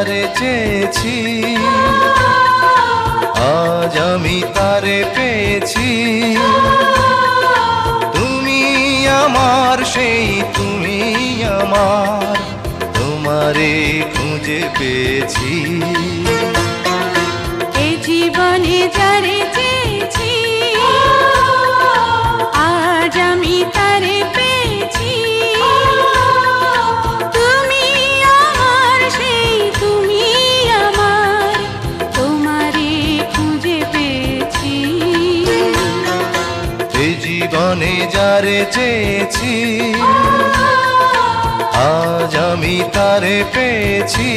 যারে চেয়েছি আজ আমি তারে পেয়েছি। তুমি আমার সেই তুমি আমার, তোমারে খুঁজে পেয়েছি। এ জীবনে যারে চেয়েছি আজ আমি তারে পেয়েছি। তুমি আমার সেই তুমি আমার, তোমারে খুঁজে পেয়েছি। এ জীবনে যারে চেয়েছি আজ আমি তারে পেয়েছি।